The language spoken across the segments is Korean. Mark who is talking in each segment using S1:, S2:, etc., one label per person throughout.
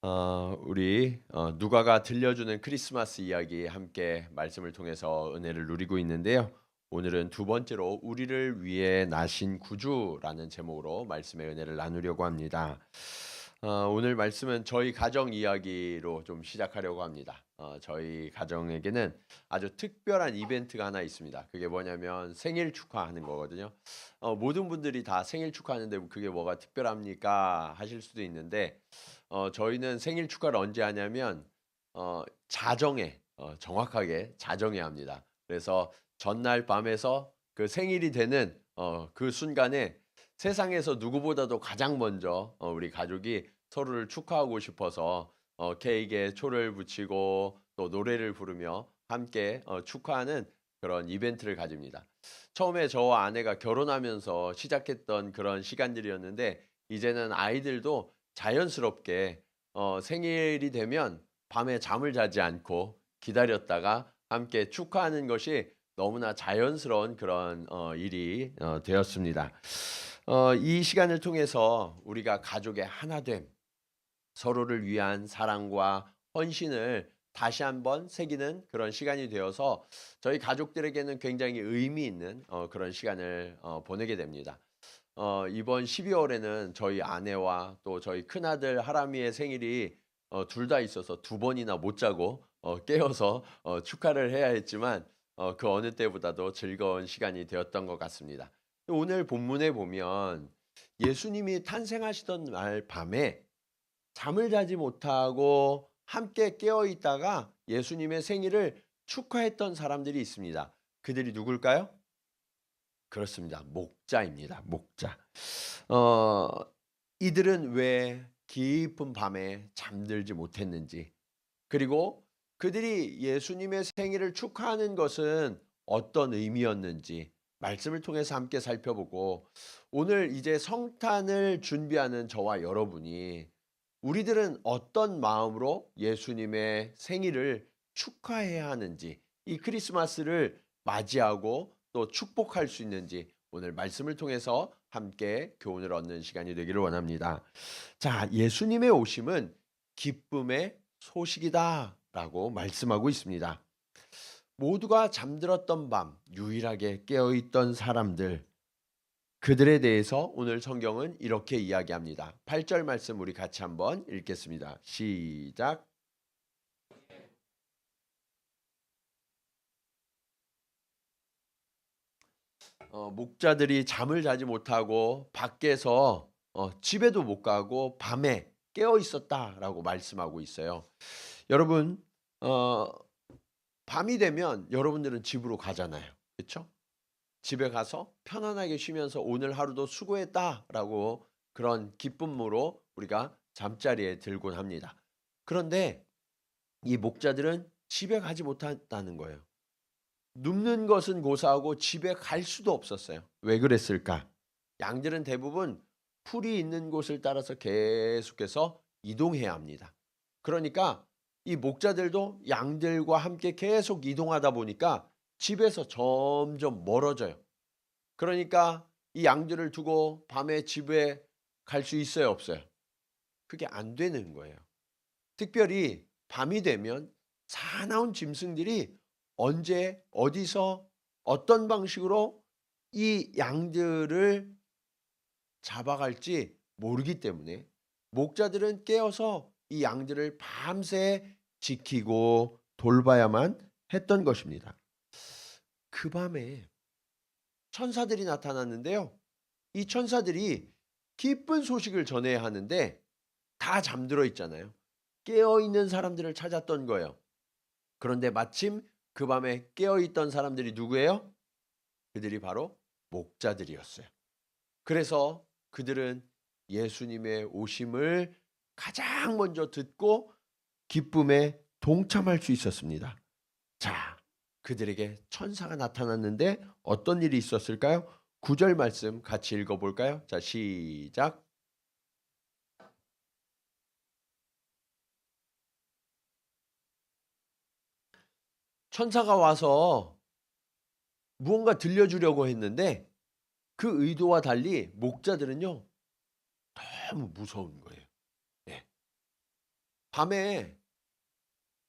S1: 우리 누가가 들려주는 크리스마스 이야기 함께 말씀을 통해서 은혜를 누리고 있는데요. 오늘은 두 번째로 우리를 위해 나신 구주라는 제목으로 말씀의 은혜를 나누려고 합니다. 오늘 말씀은 저희 가정 이야기로 좀 시작하려고 합니다. 저희 가정에게는 아주 특별한 이벤트가 하나 있습니다. 그게 뭐냐면 생일 축하하는 거거든요. 모든 분들이 다 생일 축하하는데 그게 뭐가 특별합니까? 하실 수도 있는데 저희는 생일 축하를 언제 하냐면 자정에 정확하게 자정에 합니다. 그래서 전날 밤에서 그 생일이 되는 그 순간에 세상에서 누구보다도 가장 먼저 우리 가족이 서로를 축하하고 싶어서 케이크에 초를 붙이고 또 노래를 부르며 함께 축하하는 그런 이벤트를 가집니다. 처음에 저와 아내가 결혼하면서 시작했던 그런 시간들이었는데 이제는 아이들도 자연스럽게 생일이 되면 밤에 잠을 자지 않고 기다렸다가 함께 축하하는 것이 너무나 자연스러운 그런 일이 되었습니다. 이 시간을 통해서 우리가 가족의 하나됨, 서로를 위한 사랑과 헌신을 다시 한번 새기는 그런 시간이 되어서 저희 가족들에게는 굉장히 의미 있는 그런 시간을 보내게 됩니다. 이번 12월에는 저희 아내와 또 저희 큰아들 하람이의 생일이 둘 다 있어서 두 번이나 못 자고 깨어서 축하를 해야 했지만 그 어느 때보다도 즐거운 시간이 되었던 것 같습니다. 오늘 본문에 보면 예수님이 탄생하시던 날 밤에 잠을 자지 못하고 함께 깨어 있다가 예수님의 생일을 축하했던 사람들이 있습니다. 그들이 누굴까요? 그렇습니다. 목자입니다. 목자. 어, 이들은 왜 깊은 밤에 잠들지 못했는지, 그리고 그들이 예수님의 생일을 축하하는 것은 어떤 의미였는지 말씀을 통해서 함께 살펴보고, 오늘 이제 성탄을 준비하는 저와 여러분이 우리들은 어떤 마음으로 예수님의 생일을 축하해야 하는지, 이 크리스마스를 맞이하고 또 축복할 수 있는지 오늘 말씀을 통해서 함께 교훈을 얻는 시간이 되기를 원합니다. 자, 예수님의 오심은 기쁨의 소식이다라고 말씀하고 있습니다. 모두가 잠들었던 밤 유일하게 깨어있던 사람들, 그들에 대해서 오늘 성경은 이렇게 이야기합니다. 8절 말씀 우리 같이 한번 읽겠습니다. 시작. 목자들이 잠을 자지 못하고 밖에서 집에도 못 가고 밤에 깨어 있었다라고 말씀하고 있어요. 여러분, 어, 밤이 되면 여러분들은 집으로 가잖아요. 그렇죠? 집에 가서 편안하게 쉬면서 오늘 하루도 수고했다라고 그런 기쁨으로 우리가 잠자리에 들곤 합니다. 그런데 이 목자들은 집에 가지 못했다는 거예요. 눕는 것은 고사하고 집에 갈 수도 없었어요. 왜 그랬을까? 양들은 대부분 풀이 있는 곳을 따라서 계속해서 이동해야 합니다. 그러니까 이 목자들도 양들과 함께 계속 이동하다 보니까 집에서 점점 멀어져요. 그러니까 이 양들을 두고 밤에 집에 갈 수 있어요, 없어요? 그게 안 되는 거예요. 특별히 밤이 되면 사나운 짐승들이 언제 어디서 어떤 방식으로 이 양들을 잡아갈지 모르기 때문에 목자들은 깨어서 이 양들을 밤새 지키고 돌봐야만 했던 것입니다. 그 밤에 천사들이 나타났는데요. 이 천사들이 기쁜 소식을 전해야 하는데 다 잠들어 있잖아요. 깨어 있는 사람들을 찾았던 거예요. 그런데 마침 그 밤에 깨어 있던 사람들이 누구예요? 그들이 바로 목자들이었어요. 그래서 그들은 예수님의 오심을 가장 먼저 듣고 기쁨에 동참할 수 있었습니다. 자, 그들에게 천사가 나타났는데 어떤 일이 있었을까요? 9절 말씀 같이 읽어볼까요? 자, 시작. 천사가 와서 무언가 들려주려고 했는데 그 의도와 달리 목자들은요, 너무 무서운 거예요. 예. 밤에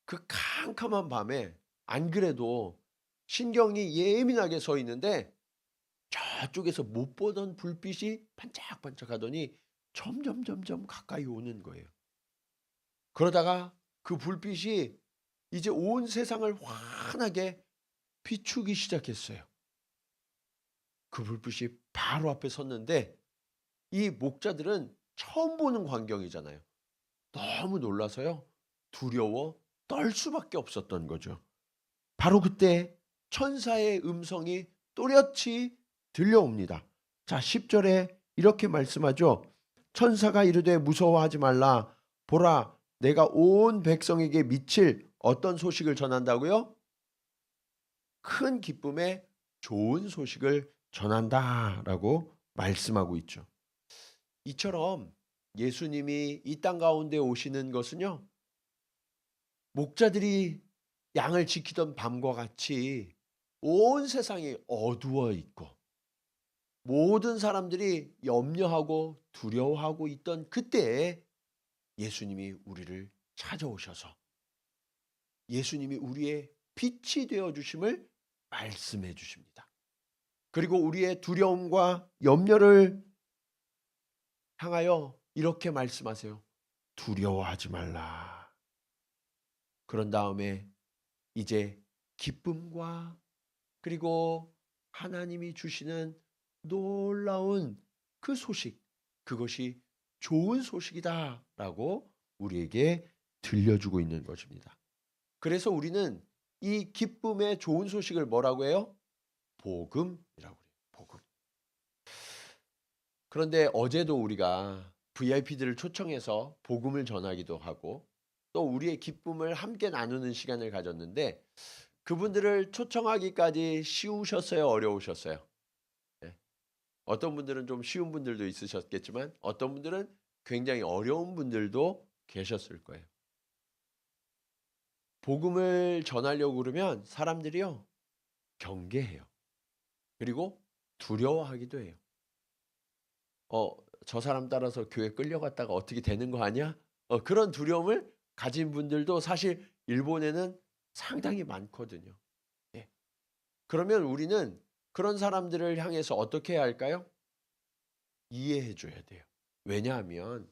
S1: 그 캄캄한 밤에 안 그래도 신경이 예민하게 서 있는데 저쪽에서 못 보던 불빛이 반짝반짝하더니 점점 가까이 오는 거예요. 그러다가 그 불빛이 이제 온 세상을 환하게 비추기 시작했어요. 그 불빛이 바로 앞에 섰는데 이 목자들은 처음 보는 광경이잖아요. 너무 놀라서요. 두려워 떨 수밖에 없었던 거죠. 바로 그때 천사의 음성이 또렷이 들려옵니다. 자, 10절에 이렇게 말씀하죠. 천사가 이르되 무서워하지 말라. 보라, 내가 온 백성에게 미칠 어떤 소식을 전한다고요? 큰 기쁨의 좋은 소식을 전한다라고 말씀하고 있죠. 이처럼 예수님이 이 땅 가운데 오시는 것은요, 목자들이 양을 지키던 밤과 같이 온 세상이 어두워 있고 모든 사람들이 염려하고 두려워하고 있던 그때에 예수님이 우리를 찾아오셔서 예수님이 우리의 빛이 되어 주심을 말씀해 주십니다. 그리고 우리의 두려움과 염려를 향하여 이렇게 말씀하세요. 두려워하지 말라. 그런 다음에 이제 기쁨과 그리고 하나님이 주시는 놀라운 그 소식, 그것이 좋은 소식이다라고 우리에게 들려주고 있는 것입니다. 그래서 우리는 이 기쁨의 좋은 소식을 뭐라고 해요? 복음이라고 해요. 복음. 그런데 어제도 우리가 VIP들을 초청해서 복음을 전하기도 하고 또 우리의 기쁨을 함께 나누는 시간을 가졌는데 그분들을 초청하기까지 쉬우셨어요? 어려우셨어요? 네. 어떤 분들은 좀 쉬운 분들도 있으셨겠지만 어떤 분들은 굉장히 어려운 분들도 계셨을 거예요. 복음을 전하려고 그러면 사람들이요, 경계해요. 그리고 두려워하기도 해요. 저 사람 따라서 교회 끌려갔다가 어떻게 되는 거 아니야? 그런 두려움을 가진 분들도 사실 일본에는 상당히 많거든요. 예. 그러면 우리는 그런 사람들을 향해서 어떻게 해야 할까요? 이해해 줘야 돼요. 왜냐하면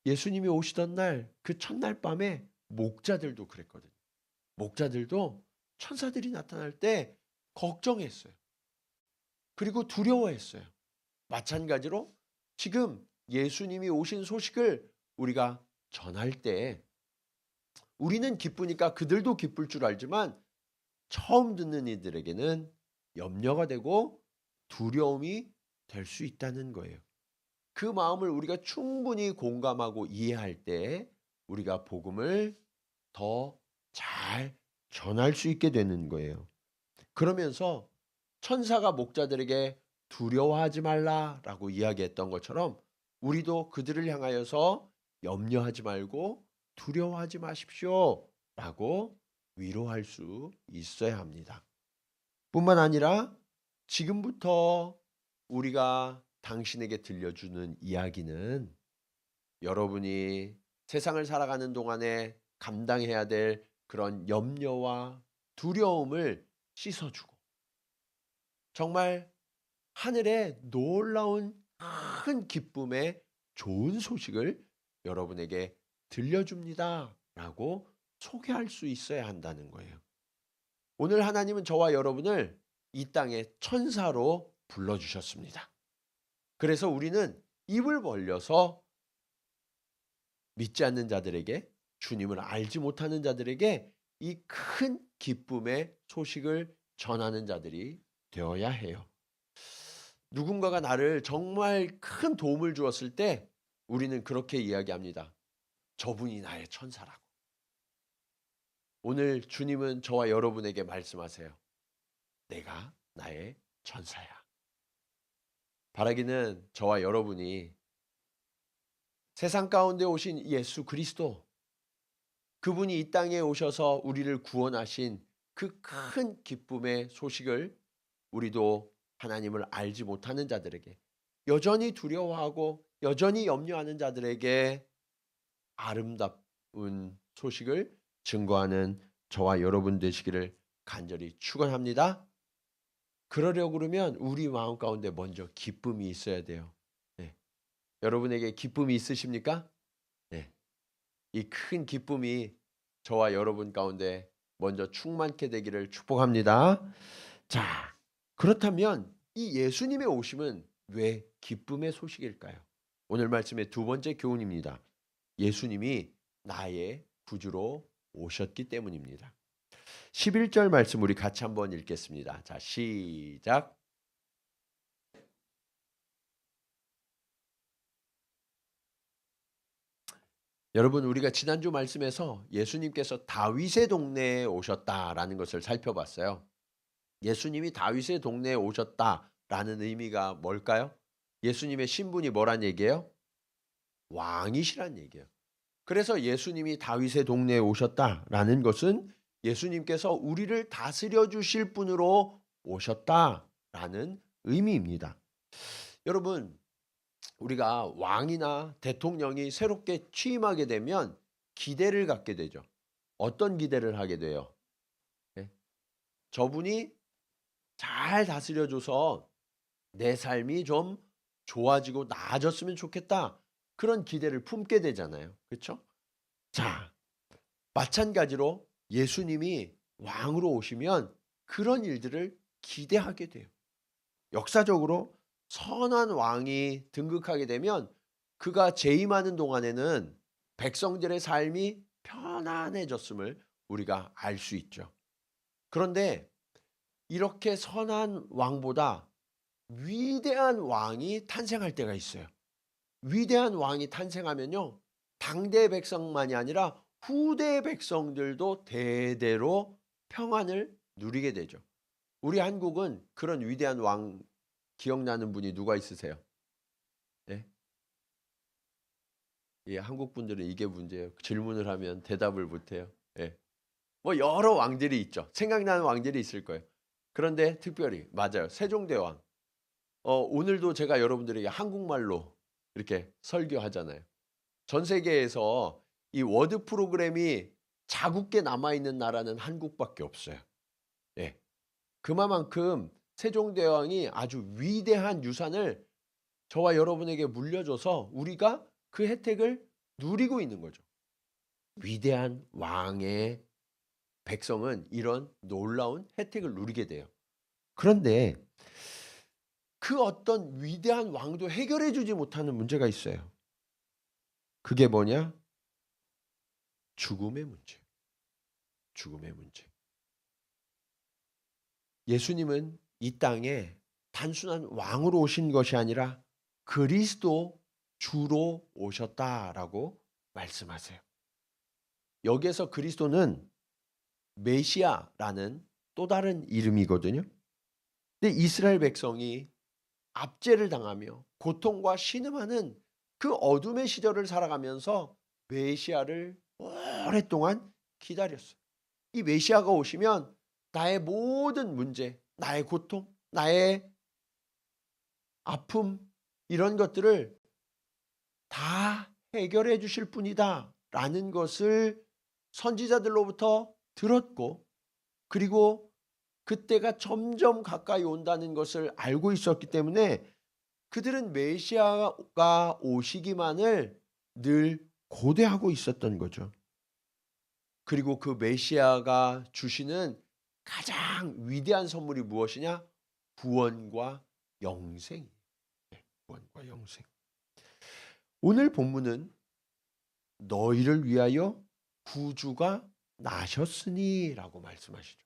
S1: 예수님이 오시던 날, 그 첫날 밤에 목자들도 그랬거든요. 목자들도 천사들이 나타날 때 걱정했어요. 그리고 두려워했어요. 마찬가지로 지금 예수님이 오신 소식을 우리가 전할 때 우리는 기쁘니까 그들도 기쁠 줄 알지만 처음 듣는 이들에게는 염려가 되고 두려움이 될 수 있다는 거예요. 그 마음을 우리가 충분히 공감하고 이해할 때 우리가 복음을 더 잘 전할 수 있게 되는 거예요. 그러면서 천사가 목자들에게 두려워하지 말라라고 이야기했던 것처럼 우리도 그들을 향하여서 염려하지 말고 두려워하지 마십시오라고 위로할 수 있어야 합니다. 뿐만 아니라 지금부터 우리가 당신에게 들려주는 이야기는 여러분이 세상을 살아가는 동안에 감당해야 될 그런 염려와 두려움을 씻어주고 정말 하늘의 놀라운 큰 기쁨의 좋은 소식을 여러분에게 들려줍니다라고 소개할 수 있어야 한다는 거예요. 오늘 하나님은 저와 여러분을 이 땅에 천사로 불러주셨습니다. 그래서 우리는 입을 벌려서 믿지 않는 자들에게, 주님을 알지 못하는 자들에게 이 큰 기쁨의 소식을 전하는 자들이 되어야 해요. 누군가가 나를 정말 큰 도움을 주었을 때 우리는 그렇게 이야기합니다. 저분이 나의 천사라고. 오늘 주님은 저와 여러분에게 말씀하세요. 내가 나의 천사야. 바라기는 저와 여러분이 세상 가운데 오신 예수 그리스도, 그분이 이 땅에 오셔서 우리를 구원하신 그 큰 기쁨의 소식을 우리도 하나님을 알지 못하는 자들에게, 여전히 두려워하고 여전히 염려하는 자들에게 기쁜 소식을 증거하는 저와 여러분 되시기를 간절히 축원합니다. 그러려고 그러면 우리 마음 가운데 먼저 기쁨이 있어야 돼요. 네. 여러분에게 기쁨이 있으십니까? 네. 이 큰 기쁨이 저와 여러분 가운데 먼저 충만케 되기를 축복합니다. 자, 그렇다면 이 예수님의 오심은 왜 기쁨의 소식일까요? 오늘 말씀의 두 번째 교훈입니다. 예수님이 나의 구주로 오셨기 때문입니다. 11절 말씀 우리 같이 한번 읽겠습니다. 자, 시작. 여러분, 우리가 지난주 말씀에서 예수님께서 다윗의 동네에 오셨다라는 것을 살펴봤어요. 예수님이 다윗의 동네에 오셨다라는 의미가 뭘까요? 예수님의 신분이 뭐란 얘기예요? 왕이시란 얘기예요. 그래서 예수님이 다윗의 동네에 오셨다라는 것은 예수님께서 우리를 다스려 주실 분으로 오셨다라는 의미입니다. 여러분, 우리가 왕이나 대통령이 새롭게 취임하게 되면 기대를 갖게 되죠. 어떤 기대를 하게 돼요? 네? 저분이 잘 다스려줘서 내 삶이 좀 좋아지고 나아졌으면 좋겠다. 그런 기대를 품게 되잖아요. 그렇죠? 자, 마찬가지로 예수님이 왕으로 오시면 그런 일들을 기대하게 돼요. 역사적으로 선한 왕이 등극하게 되면 그가 재임하는 동안에는 백성들의 삶이 편안해졌음을 우리가 알 수 있죠. 그런데 이렇게 선한 왕보다 위대한 왕이 탄생할 때가 있어요. 위대한 왕이 탄생하면요, 당대 백성만이 아니라 후대 백성들도 대대로 평안을 누리게 되죠. 우리 한국은 그런 위대한 왕 기억나는 분이 누가 있으세요? 네? 예, 한국 분들은 이게 문제예요. 질문을 하면 대답을 못해요. 예. 뭐 여러 왕들이 있죠. 생각나는 왕들이 있을 거예요. 그런데 특별히 맞아요. 세종대왕. 오늘도 제가 여러분들에게 한국말로 이렇게 설교하잖아요. 전 세계에서 이 워드 프로그램이 자국계 남아있는 나라는 한국밖에 없어요. 예. 그만큼 세종대왕이 아주 위대한 유산을 저와 여러분에게 물려줘서 우리가 그 혜택을 누리고 있는 거죠. 위대한 왕의 백성은 이런 놀라운 혜택을 누리게 돼요. 그런데 그 어떤 위대한 왕도 해결해 주지 못하는 문제가 있어요. 그게 뭐냐? 죽음의 문제. 죽음의 문제. 예수님은 이 땅에 단순한 왕으로 오신 것이 아니라 그리스도 주로 오셨다라고 말씀하세요. 여기에서 그리스도는 메시아라는 또 다른 이름이거든요. 근데 이스라엘 백성이 압제를 당하며 고통과 신음하는 그 어둠의 시절을 살아가면서 메시아를 오랫동안 기다렸어요. 이 메시아가 오시면 나의 모든 문제, 나의 고통, 나의 아픔 이런 것들을 다 해결해 주실 분이다 라는 것을 선지자들로부터 들었고, 그리고 그때가 점점 가까이 온다는 것을 알고 있었기 때문에 그들은 메시아가 오시기만을 늘 고대하고 있었던 거죠. 그리고 그 메시아가 주시는 가장 위대한 선물이 무엇이냐? 구원과 영생. 구원과 영생. 오늘 본문은 너희를 위하여 구주가 나셨으니라고 말씀하시죠.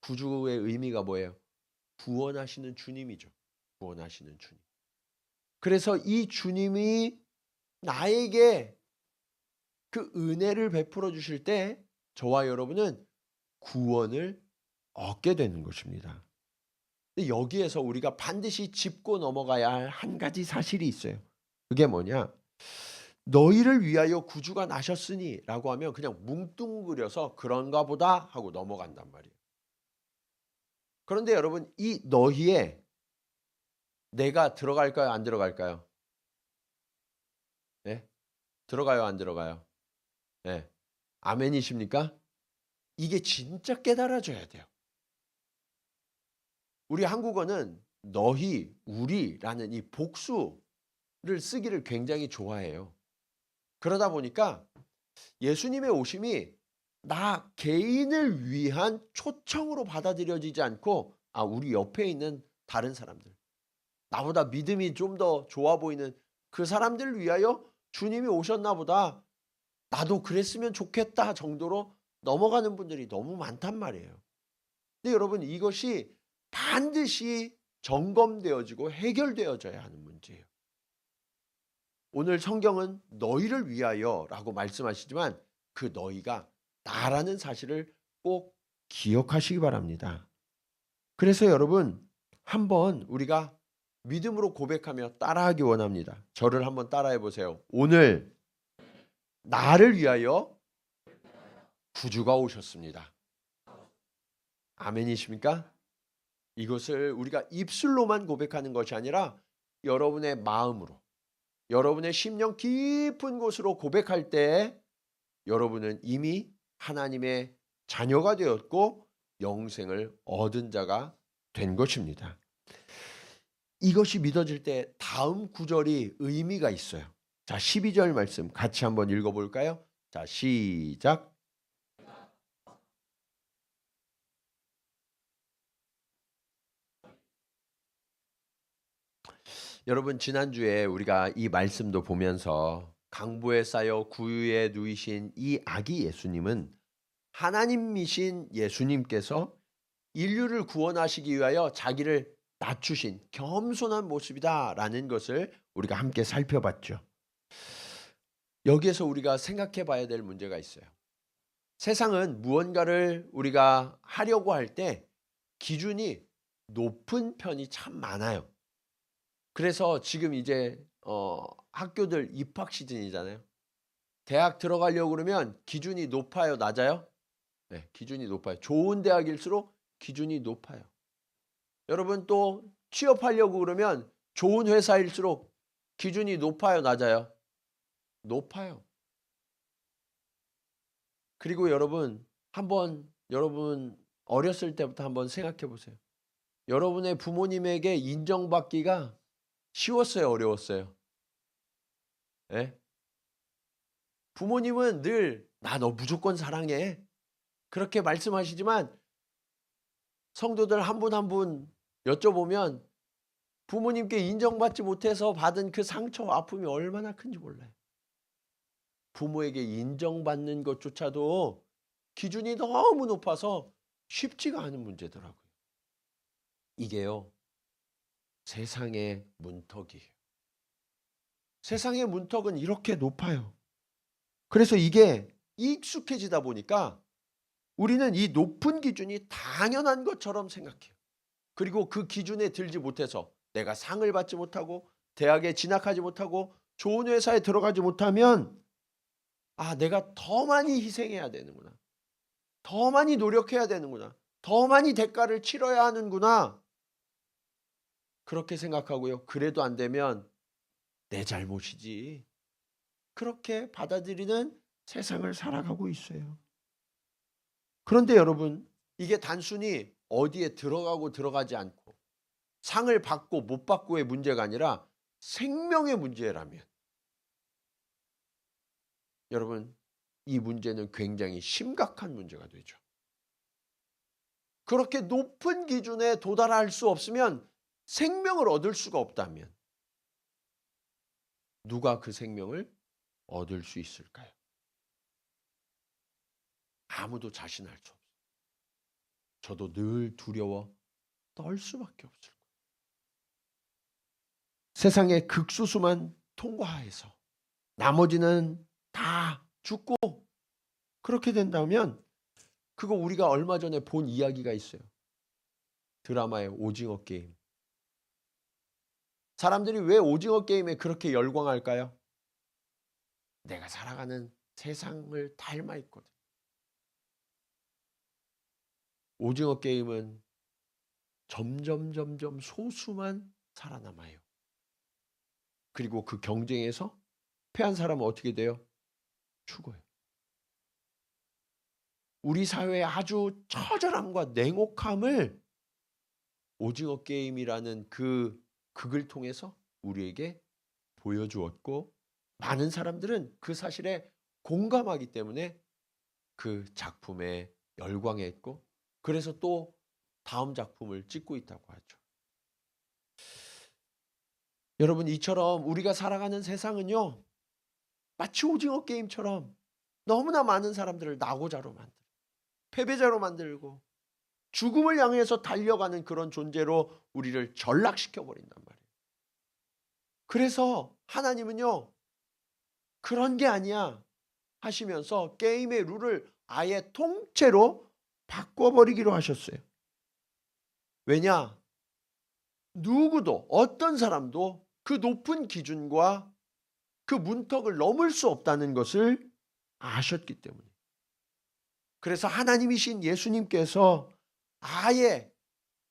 S1: 구주의 의미가 뭐예요? 구원하시는 주님이죠. 구원하시는 주님. 그래서 이 주님이 나에게 그 은혜를 베풀어 주실 때 저와 여러분은 구원을 얻게 되는 것입니다. 근데 여기에서 우리가 반드시 짚고 넘어가야 할 한 가지 사실이 있어요. 그게 뭐냐? 너희를 위하여 구주가 나셨으니 라고 하면 그냥 뭉뚱그려서 그런가 보다 하고 넘어간단 말이에요. 그런데 여러분, 이 너희에 내가 들어갈까요? 안 들어갈까요? 네? 들어가요? 안 들어가요? 네. 아멘이십니까? 이게 진짜 깨달아져야 돼요. 우리 한국어는 너희, 우리라는 이 복수를 쓰기를 굉장히 좋아해요. 그러다 보니까 예수님의 오심이 나 개인을 위한 초청으로 받아들여지지 않고 우리 옆에 있는 다른 사람들, 나보다 믿음이 좀 더 좋아 보이는 그 사람들을 위하여 주님이 오셨나 보다, 나도 그랬으면 좋겠다 정도로 넘어가는 분들이 너무 많단 말이에요. 근데 여러분, 이것이 반드시 점검되어지고 해결되어져야 하는 문제예요. 오늘 성경은 너희를 위하여라고 말씀하시지만 그 너희가 나라는 사실을 꼭 기억하시기 바랍니다. 그래서 여러분, 한번 우리가 믿음으로 고백하며 따라하기 원합니다. 저를 한번 따라해 보세요. 오늘 나를 위하여 구주가 오셨습니다. 아멘이십니까? 이것을 우리가 입술로만 고백하는 것이 아니라 여러분의 마음으로, 여러분의 심령 깊은 곳으로 고백할 때 여러분은 이미 하나님의 자녀가 되었고 영생을 얻은 자가 된 것입니다. 이것이 믿어질 때 다음 구절이 의미가 있어요. 자, 12절 말씀 같이 한번 읽어볼까요? 자, 시작. 여러분, 지난주에 우리가 이 말씀도 보면서 강보에 쌓여 구유에 누이신 이 아기 예수님은 하나님이신 예수님께서 인류를 구원하시기 위하여 자기를 낮추신 겸손한 모습이다라는 것을 우리가 함께 살펴봤죠. 여기에서 우리가 생각해 봐야 될 문제가 있어요. 세상은 무언가를 우리가 하려고 할 때 기준이 높은 편이 참 많아요. 그래서 지금 이제 학교들 입학 시즌이잖아요. 대학 들어가려고 그러면 기준이 높아요, 낮아요? 네, 기준이 높아요. 좋은 대학일수록 기준이 높아요. 여러분, 또 취업하려고 그러면 좋은 회사일수록 기준이 높아요, 낮아요? 높아요. 그리고 여러분, 여러분 어렸을 때부터 한번 생각해 보세요. 여러분의 부모님에게 인정받기가 쉬웠어요, 어려웠어요? 예? 부모님은 늘 나 너 무조건 사랑해, 그렇게 말씀하시지만 성도들 한 분 한 분 여쭤보면 부모님께 인정받지 못해서 받은 그 상처와 아픔이 얼마나 큰지 몰라요. 부모에게 인정받는 것조차도 기준이 너무 높아서 쉽지가 않은 문제더라고요. 이게요, 세상의 문턱이에요. 세상의 문턱은 이렇게 높아요. 그래서 이게 익숙해지다 보니까 우리는 이 높은 기준이 당연한 것처럼 생각해요. 그리고 그 기준에 들지 못해서 내가 상을 받지 못하고 대학에 진학하지 못하고 좋은 회사에 들어가지 못하면 내가 더 많이 희생해야 되는구나, 더 많이 노력해야 되는구나, 더 많이 대가를 치러야 하는구나, 그렇게 생각하고요. 그래도 안 되면 내 잘못이지, 그렇게 받아들이는 세상을 살아가고 있어요. 그런데 여러분, 이게 단순히 어디에 들어가고 들어가지 않고 상을 받고 못 받고의 문제가 아니라 생명의 문제라면 여러분, 이 문제는 굉장히 심각한 문제가 되죠. 그렇게 높은 기준에 도달할 수 없으면, 생명을 얻을 수가 없다면 누가 그 생명을 얻을 수 있을까요? 아무도 자신할 수 없어요. 저도 늘 두려워 떨 수밖에 없을 거예요. 세상의 극소수만 통과해서 나머지는 다 죽고, 그렇게 된다면 그거 우리가 얼마 전에 본 이야기가 있어요. 드라마의 오징어 게임. 사람들이 왜 오징어 게임에 그렇게 열광할까요? 내가 살아가는 세상을 닮아 있거든. 오징어 게임은 점점 소수만 살아남아요. 그리고 그 경쟁에서 패한 사람은 어떻게 돼요? 죽어요. 우리 사회의 아주 처절함과 냉혹함을 오징어 게임이라는 그 극을 통해서 우리에게 보여주었고, 많은 사람들은 그 사실에 공감하기 때문에 그 작품에 열광했고, 그래서 또 다음 작품을 찍고 있다고 하죠. 여러분, 이처럼 우리가 살아가는 세상은요, 마치 오징어 게임처럼 너무나 많은 사람들을 낙오자로 만들고 패배자로 만들고 죽음을 향해서 달려가는 그런 존재로 우리를 전락시켜 버린단 말이에요. 그래서 하나님은요, 그런 게 아니야 하시면서 게임의 룰을 아예 통째로 바꿔버리기로 하셨어요. 왜냐? 누구도, 어떤 사람도 그 높은 기준과 그 문턱을 넘을 수 없다는 것을 아셨기 때문에. 그래서 하나님이신 예수님께서 아예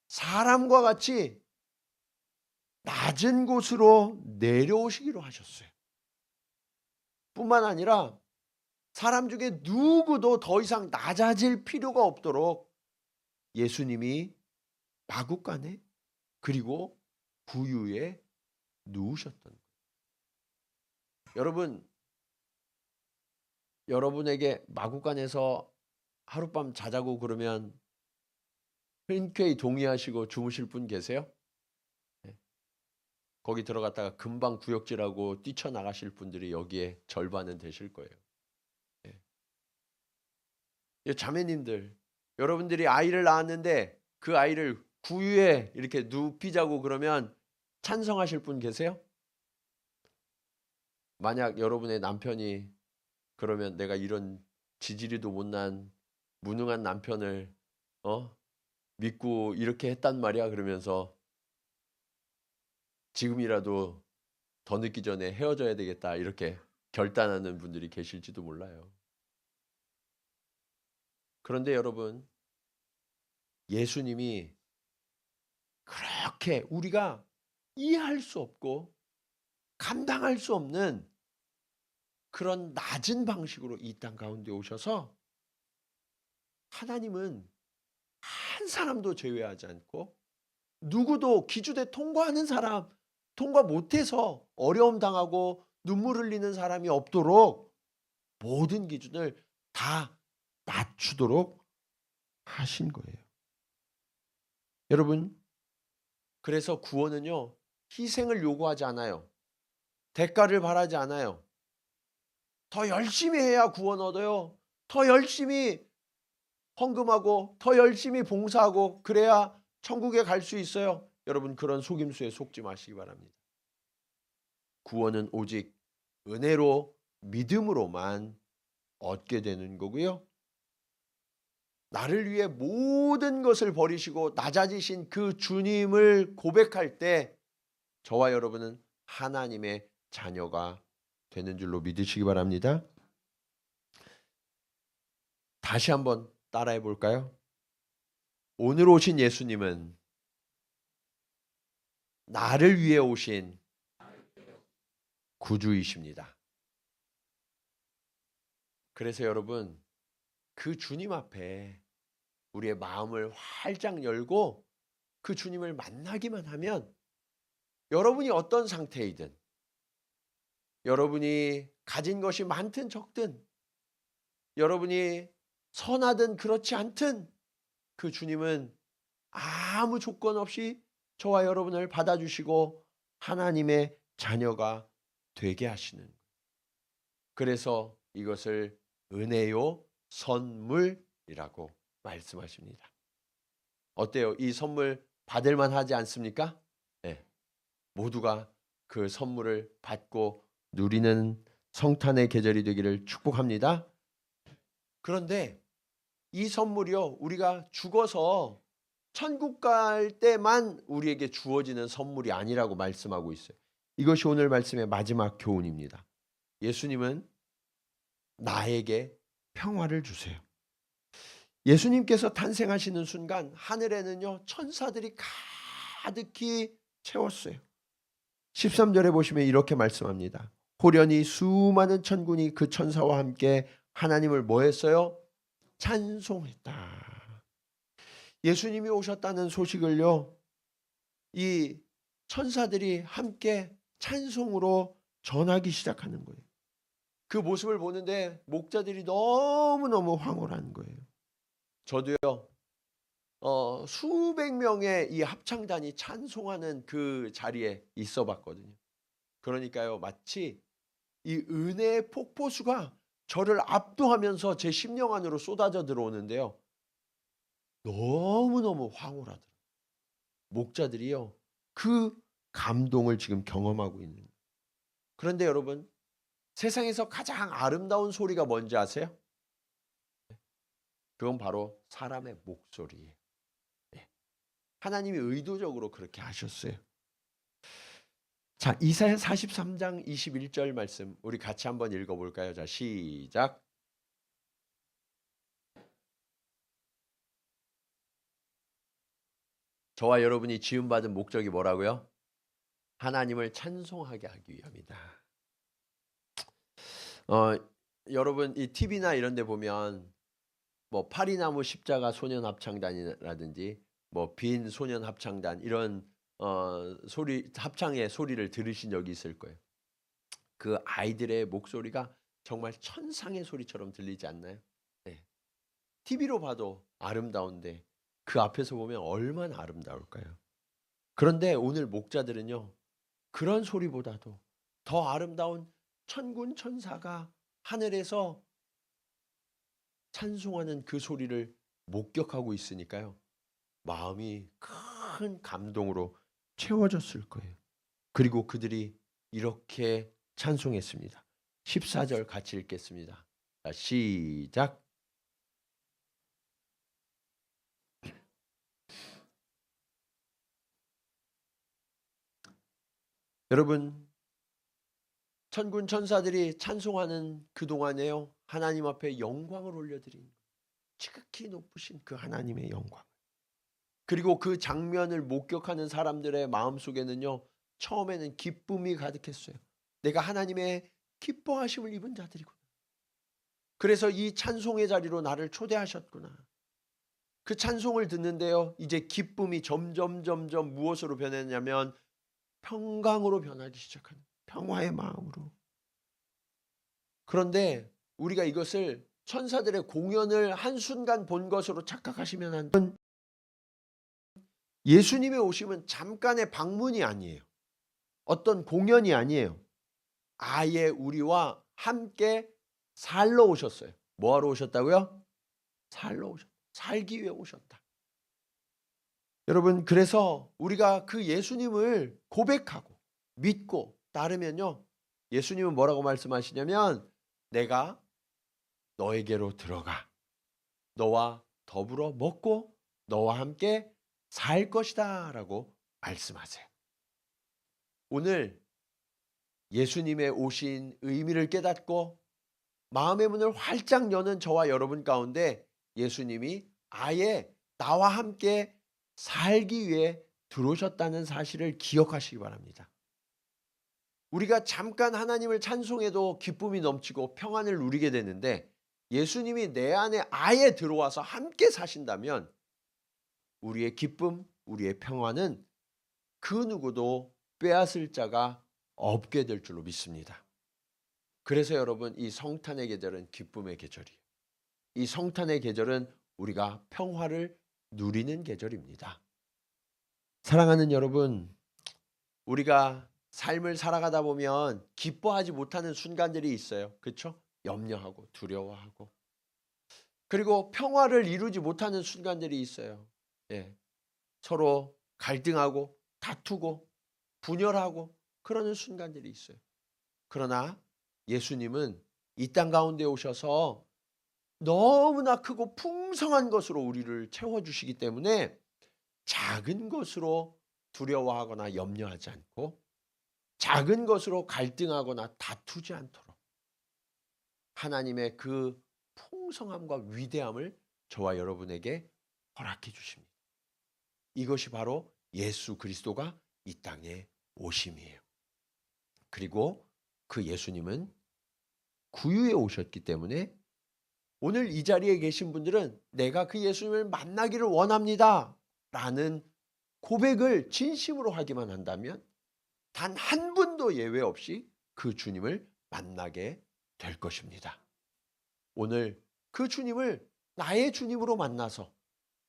S1: 사람과 같이 낮은 곳으로 내려오시기로 하셨어요. 뿐만 아니라 사람 중에 누구도 더 이상 낮아질 필요가 없도록 예수님이 마구간에, 그리고 구유에 누우셨던 거예요. 여러분, 여러분에게 마구간에서 하룻밤 자자고 그러면 흔쾌히 동의하시고 주무실 분 계세요? 네. 거기 들어갔다가 금방 구역질하고 뛰쳐나가실 분들이 여기에 절반은 되실 거예요. 네. 자매님들, 여러분들이 아이를 낳았는데 그 아이를 구유에 이렇게 눕히자고 그러면 찬성하실 분 계세요? 만약 여러분의 남편이 그러면 내가 이런 지지리도 못난 무능한 남편을 믿고 이렇게 했단 말이야 그러면서 지금이라도 더 늦기 전에 헤어져야 되겠다 이렇게 결단하는 분들이 계실지도 몰라요. 그런데 여러분, 예수님이 그렇게 우리가 이해할 수 없고 감당할 수 없는 그런 낮은 방식으로 이 땅 가운데 오셔서 하나님은 한 사람도 제외하지 않고 누구도 기주대 통과하는 사람, 통과 못해서 어려움 당하고 눈물 흘리는 사람이 없도록 모든 기준을 다 낮추도록 하신 거예요. 여러분, 그래서 구원은요, 희생을 요구하지 않아요. 대가를 바라지 않아요. 더 열심히 해야 구원 얻어요. 더 열심히 헌금하고 더 열심히 봉사하고 그래야 천국에 갈 수 있어요. 여러분, 그런 속임수에 속지 마시기 바랍니다. 구원은 오직 은혜로 믿음으로만 얻게 되는 거고요. 나를 위해 모든 것을 버리시고 낮아지신 그 주님을 고백할 때 저와 여러분은 하나님의 자녀가 되는 줄로 믿으시기 바랍니다. 다시 한번 따라해 볼까요? 오늘 오신 예수님은 나를 위해 오신 구주이십니다. 그래서 여러분, 그 주님 앞에 우리의 마음을 활짝 열고 그 주님을 만나기만 하면 여러분이 어떤 상태이든, 여러분이 가진 것이 많든 적든, 여러분이 선하든 그렇지 않든 그 주님은 아무 조건 없이 저와 여러분을 받아주시고 하나님의 자녀가 되게 하시는 거예요. 그래서 이것을 은혜요 선물이라고 말씀하십니다. 어때요? 이 선물 받을만 하지 않습니까? 네. 모두가 그 선물을 받고 누리는 성탄의 계절이 되기를 축복합니다. 그런데 이 선물이요, 우리가 죽어서 천국 갈 때만 우리에게 주어지는 선물이 아니라고 말씀하고 있어요. 이것이 오늘 말씀의 마지막 교훈입니다. 예수님은 나에게 평화를 주세요. 예수님께서 탄생하시는 순간 하늘에는요, 천사들이 가득히 채웠어요. 13절에 보시면 이렇게 말씀합니다. 호련히 수많은 천군이 그 천사와 함께 하나님을 뭐 했어요? 찬송했다. 예수님이 오셨다는 소식을요, 이 천사들이 함께 찬송으로 전하기 시작하는 거예요. 그 모습을 보는데 목자들이 너무너무 황홀한 거예요. 저도요, 수백 명의 이 합창단이 찬송하는 그 자리에 있어 봤거든요. 그러니까요, 마치 이 은혜의 폭포수가 저를 압도하면서 제 심령 안으로 쏟아져 들어오는데요. 너무너무 황홀하더라고요. 목자들이요, 그 감동을 지금 경험하고 있는 거예요. 그런데 여러분, 세상에서 가장 아름다운 소리가 뭔지 아세요? 그건 바로 사람의 목소리예요. 네. 하나님이 의도적으로 그렇게 하셨어요. 자, 이사야 43장 21절 말씀 우리 같이 한번 읽어볼까요? 자, 시작. 저와 여러분이 지음받은 목적이 뭐라고요? 하나님을 찬송하게 하기 위함이다. 여러분 이 TV나 이런 데 보면 뭐 파리나무 십자가 소년 합창단이라든지 뭐 빈 소년 합창단 이런 소리 합창의 소리를 들으신 적이 있을 거예요. 그 아이들의 목소리가 정말 천상의 소리처럼 들리지 않나요? 네. TV로 봐도 아름다운데 그 앞에서 보면 얼마나 아름다울까요? 그런데 오늘 목자들은요, 그런 소리보다도 더 아름다운 천군 천사가 하늘에서 찬송하는 그 소리를 목격하고 있으니까요, 마음이 큰 감동으로 채워졌을 거예요. 그리고 그들이 이렇게 찬송했습니다. 14절 같이 읽겠습니다. 자, 시작. 여러분, 천군 천사들이 찬송하는 그동안에요, 하나님 앞에 영광을 올려드린 지극히 높으신 그 하나님의 영광. 그리고 그 장면을 목격하는 사람들의 마음속에는요, 처음에는 기쁨이 가득했어요. 내가 하나님의 기뻐하심을 입은 자들이구나. 그래서 이 찬송의 자리로 나를 초대하셨구나. 그 찬송을 듣는데요, 이제 기쁨이 점점 무엇으로 변했냐면 평강으로 변하기 시작하는, 평화의 마음으로. 그런데 우리가 이것을 천사들의 공연을 한순간 본 것으로 착각하시면 안 돼요. 예수님의 오심은 잠깐의 방문이 아니에요. 어떤 공연이 아니에요. 아예 우리와 함께 살러 오셨어요. 뭐하러 오셨다고요? 살러 오셨다. 살기 위해 오셨다. 여러분, 그래서 우리가 그 예수님을 고백하고 믿고 따르면요, 예수님은 뭐라고 말씀하시냐면 내가 너에게로 들어가 너와 더불어 먹고 너와 함께 살 것이다 라고 말씀하세요. 오늘 예수님의 오신 의미를 깨닫고 마음의 문을 활짝 여는 저와 여러분 가운데 예수님이 아예 나와 함께 살기 위해 들어오셨다는 사실을 기억하시기 바랍니다. 우리가 잠깐 하나님을 찬송해도 기쁨이 넘치고 평안을 누리게 되는데 예수님이 내 안에 아예 들어와서 함께 사신다면 우리의 기쁨, 우리의 평안은 그 누구도 빼앗을 자가 없게 될 줄로 믿습니다. 그래서 여러분, 이 성탄의 계절은 기쁨의 계절이에요. 이 성탄의 계절은 우리가 평화를 누리는 계절입니다. 사랑하는 여러분, 우리가 삶을 살아가다 보면 기뻐하지 못하는 순간들이 있어요. 그렇죠? 염려하고 두려워하고, 그리고 평화를 이루지 못하는 순간들이 있어요. 예. 서로 갈등하고 다투고 분열하고 그러는 순간들이 있어요. 그러나 예수님은 이 땅 가운데 오셔서 너무나 크고 풍성한 것으로 우리를 채워주시기 때문에 작은 것으로 두려워하거나 염려하지 않고 작은 것으로 갈등하거나 다투지 않도록 하나님의 그 풍성함과 위대함을 저와 여러분에게 허락해 주십니다. 이것이 바로 예수 그리스도가 이 땅에 오심이에요. 그리고 그 예수님은 구유에 오셨기 때문에 오늘 이 자리에 계신 분들은 내가 그 예수님을 만나기를 원합니다 라는 고백을 진심으로 하기만 한다면 단 한 분도 예외 없이 그 주님을 만나게 될 것입니다. 오늘 그 주님을 나의 주님으로 만나서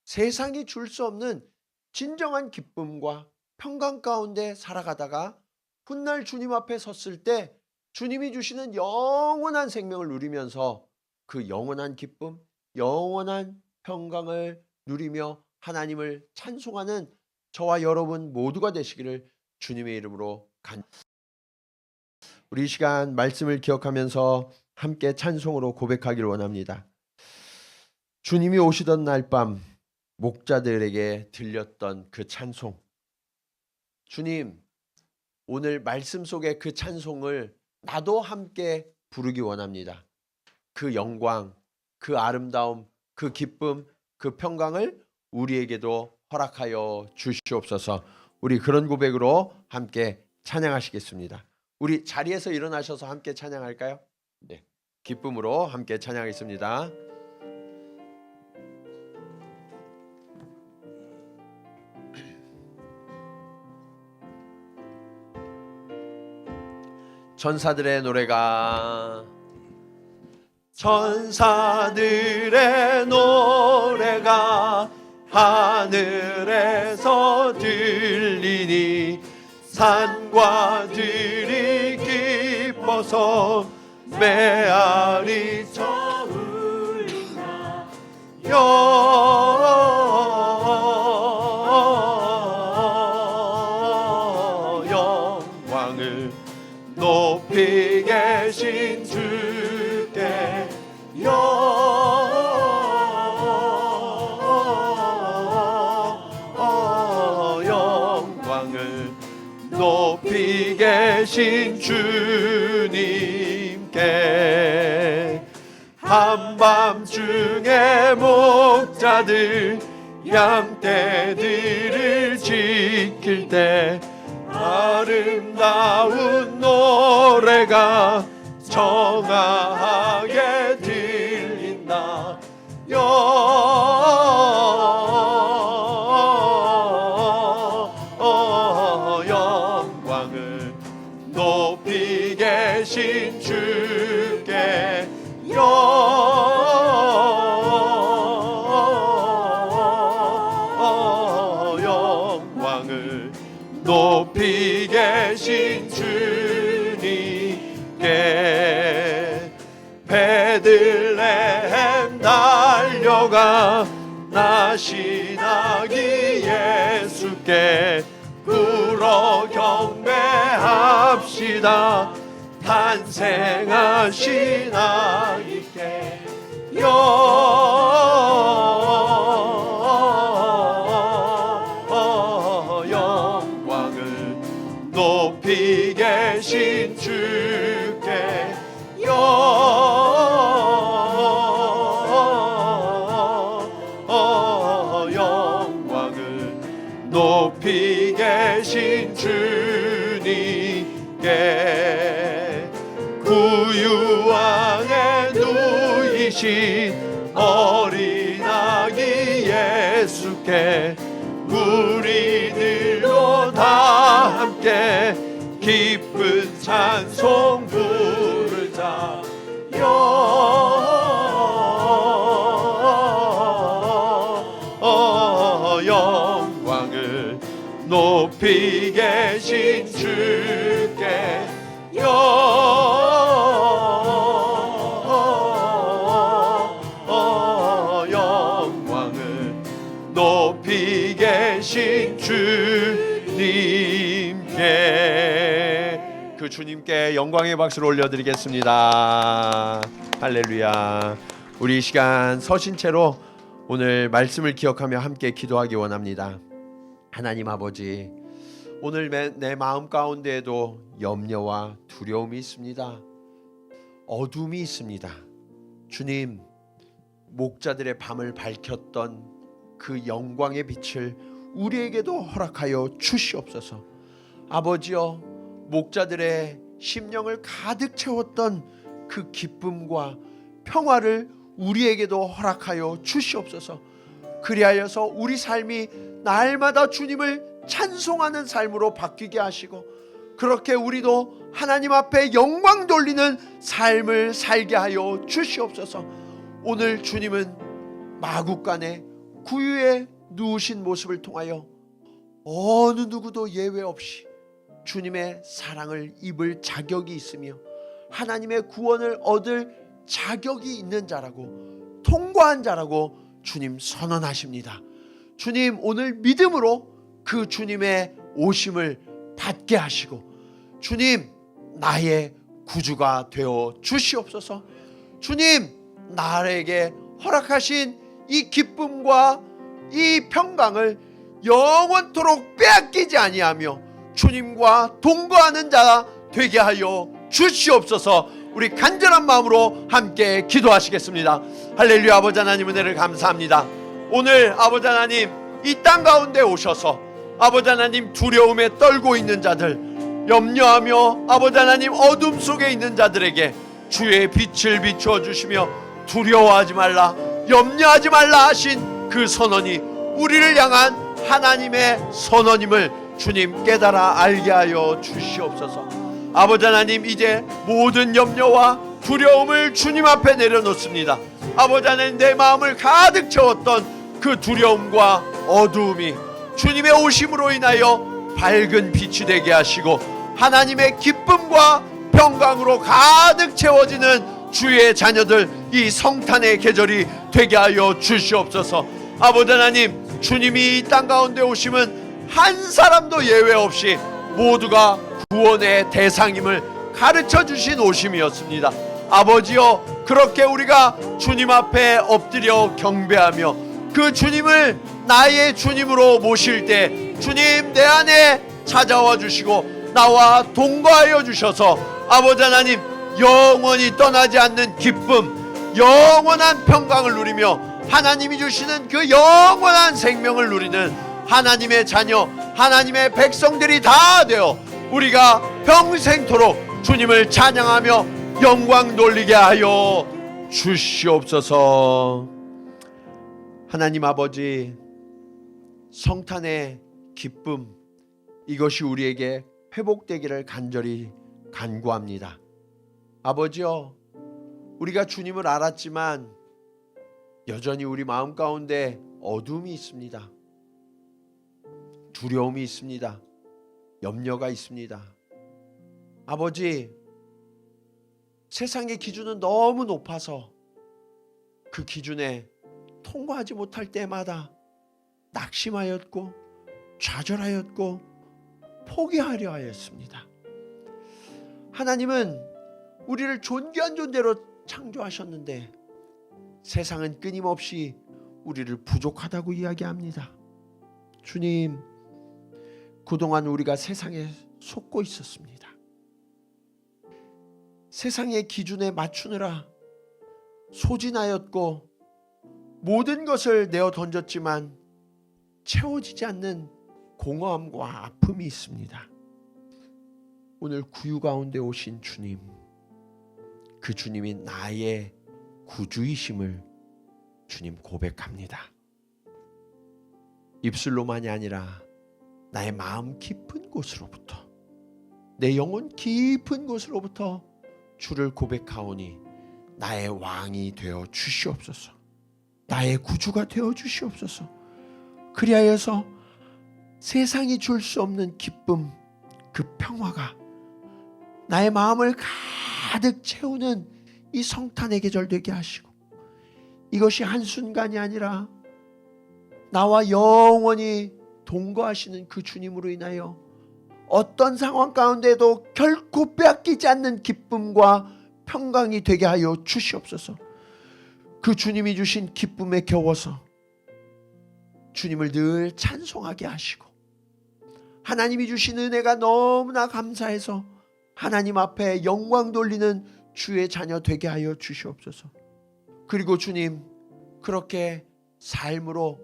S1: 세상이 줄 수 없는 진정한 기쁨과 평강 가운데 살아가다가 훗날 주님 앞에 섰을 때 주님이 주시는 영원한 생명을 누리면서 그 영원한 기쁨, 영원한 평강을 누리며 하나님을 찬송하는 저와 여러분 모두가 되시기를 주님의 이름으로 우리 이 시간 말씀을 기억하면서 함께 찬송으로 고백하기를 원합니다. 주님이 오시던 날 밤 목자들에게 들렸던 그 찬송, 주님 오늘 말씀 속의 그 찬송을 나도 함께 부르기 원합니다. 그 영광, 그 아름다움, 그 기쁨, 그 평강을 우리에게도 허락하여 주시옵소서. 우리 그런 고백으로 함께 찬양하시겠습니다. 우리 자리에서 일어나셔서 함께 찬양할까요? 네, 기쁨으로 함께 찬양하겠습니다. 천사들의 노래가 하늘에서 들리니 산과 들이 기뻐서 메아리 저울리나 영광을 높이 계신 주께 영광을 높이 계신 주님께 한밤중에 목자들 양떼들을 지킬 때 아름다운 노래가 청아하게 들린다. 영광을 높이 계신 주께 영광을 높이 계신 주님께 베들레헴 달려가 나시나기 예수께 불어 경배합시다. 탄생하신 아기께 영광을 높이 계신 주께 영광을 높이 계신 주님께 구유왕에 누이신 어린아기 예수께 우리들도 다 함께 기쁜 찬송 부르자. 영광을 높이 계신 주께 영광을 높이 계신 주님께 그 주님께 영광의 박수를 올려드리겠습니다. 할렐루야. 우리 이 시간 서신 채로 오늘 말씀을 기억하며 함께 기도하기 원합니다. 하나님 아버지, 오늘 내 마음 가운데에도 염려와 두려움이 있습니다. 어둠이 있습니다. 주님, 목자들의 밤을 밝혔던 그 영광의 빛을 우리에게도 허락하여 주시옵소서. 아버지여, 목자들의 심령을 가득 채웠던 그 기쁨과 평화를 우리에게도 허락하여 주시옵소서. 그리하여서 우리 삶이 날마다 주님을 찬송하는 삶으로 바뀌게 하시고, 그렇게 우리도 하나님 앞에 영광 돌리는 삶을 살게 하여 주시옵소서. 오늘 주님은 마구간에 구유에 누우신 모습을 통하여 어느 누구도 예외 없이 주님의 사랑을 입을 자격이 있으며 하나님의 구원을 얻을 자격이 있는 자라고, 통과한 자라고 주님 선언하십니다. 주님, 오늘 믿음으로 그 주님의 오심을 받게 하시고 주님, 나의 구주가 되어 주시옵소서. 주님, 나에게 허락하신 이 기쁨과 이 평강을 영원토록 빼앗기지 아니하며 주님과 동거하는 자 되게 하여 주시옵소서. 우리 간절한 마음으로 함께 기도하시겠습니다. 할렐루야. 아버지 하나님, 은혜를 감사합니다. 오늘 아버지 하나님, 이 땅 가운데 오셔서 아버지 하나님, 두려움에 떨고 있는 자들, 염려하며 아버지 하나님 어둠 속에 있는 자들에게 주의 빛을 비추어 주시며 두려워하지 말라, 염려하지 말라 하신 그 선언이 우리를 향한 하나님의 선언임을 주님 깨달아 알게 하여 주시옵소서. 아버지 하나님, 이제 모든 염려와 두려움을 주님 앞에 내려놓습니다. 아버지 하나님, 내 마음을 가득 채웠던 그 두려움과 어두움이 주님의 오심으로 인하여 밝은 빛이 되게 하시고 하나님의 기쁨과 평강으로 가득 채워지는 주의 자녀들, 이 성탄의 계절이 되게 하여 주시옵소서. 아버지 하나님, 주님이 이 땅 가운데 오심은 한 사람도 예외 없이 모두가 구원의 대상임을 가르쳐 주신 오심이었습니다. 아버지여, 그렇게 우리가 주님 앞에 엎드려 경배하며 그 주님을 나의 주님으로 모실 때 주님 내 안에 찾아와 주시고 나와 동거하여 주셔서 아버지 하나님, 영원히 떠나지 않는 기쁨, 영원한 평강을 누리며 하나님이 주시는 그 영원한 생명을 누리는 하나님의 자녀, 하나님의 백성들이 다 되어 우리가 평생토록 주님을 찬양하며 영광 돌리게 하여 주시옵소서. 하나님 아버지, 성탄의 기쁨, 이것이 우리에게 회복되기를 간절히 간구합니다. 아버지여, 우리가 주님을 알았지만 여전히 우리 마음 가운데 어둠이 있습니다. 두려움이 있습니다. 염려가 있습니다. 아버지, 세상의 기준은 너무 높아서 그 기준에 통과하지 못할 때마다 낙심하였고 좌절하였고 포기하려 하였습니다. 하나님은 우리를 존귀한 존재로 창조하셨는데 세상은 끊임없이 우리를 부족하다고 이야기합니다. 주님, 그동안 우리가 세상에 속고 있었습니다. 세상의 기준에 맞추느라 소진하였고 모든 것을 내어 던졌지만 채워지지 않는 공허함과 아픔이 있습니다. 오늘 구유 가운데 오신 주님, 그 주님이 나의 구주이심을 주님 고백합니다. 입술로만이 아니라 나의 마음 깊은 곳으로부터, 내 영혼 깊은 곳으로부터 주를 고백하오니 나의 왕이 되어 주시옵소서. 나의 구주가 되어 주시옵소서. 그리하여서 세상이 줄 수 없는 기쁨, 그 평화가 나의 마음을 가득 채우는 이 성탄의 계절 되게 하시고, 이것이 한순간이 아니라 나와 영원히 동거하시는 그 주님으로 인하여 어떤 상황 가운데도 결코 빼앗기지 않는 기쁨과 평강이 되게 하여 주시옵소서. 그 주님이 주신 기쁨에 겨워서 주님을 늘 찬송하게 하시고, 하나님이 주신 은혜가 너무나 감사해서 하나님 앞에 영광 돌리는 주의 자녀 되게 하여 주시옵소서. 그리고 주님, 그렇게 삶으로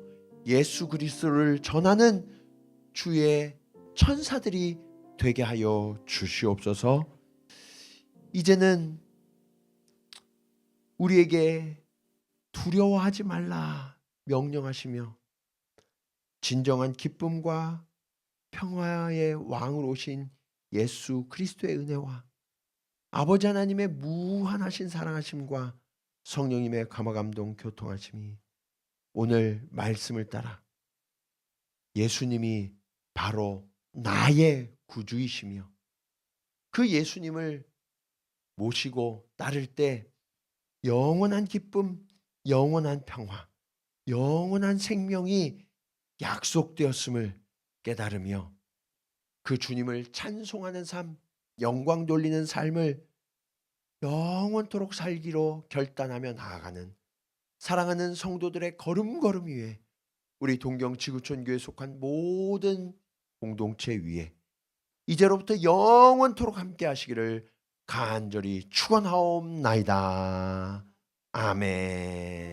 S1: 예수 그리스도를 전하는 주의 천사들이 되게 하여 주시옵소서. 이제는 우리에게 두려워하지 말라 명령하시며 진정한 기쁨과 평화의 왕으로 오신 예수 그리스도의 은혜와 아버지 하나님의 무한하신 사랑하심과 성령님의 감화감동 교통하심이 오늘 말씀을 따라 예수님이 바로 나의 구주이시며 그 예수님을 모시고 따를 때 영원한 기쁨, 영원한 평화, 영원한 생명이 약속되었음을 깨달으며 그 주님을 찬송하는 삶, 영광 돌리는 삶을 영원토록 살기로 결단하며 나아가는 사랑하는 성도들의 걸음걸음 위에 우리 동경 지구촌 교회에 속한 모든 공동체 위에 이제로부터 영원토록 함께 하시기를 간절히 축원하옵나이다. 아멘.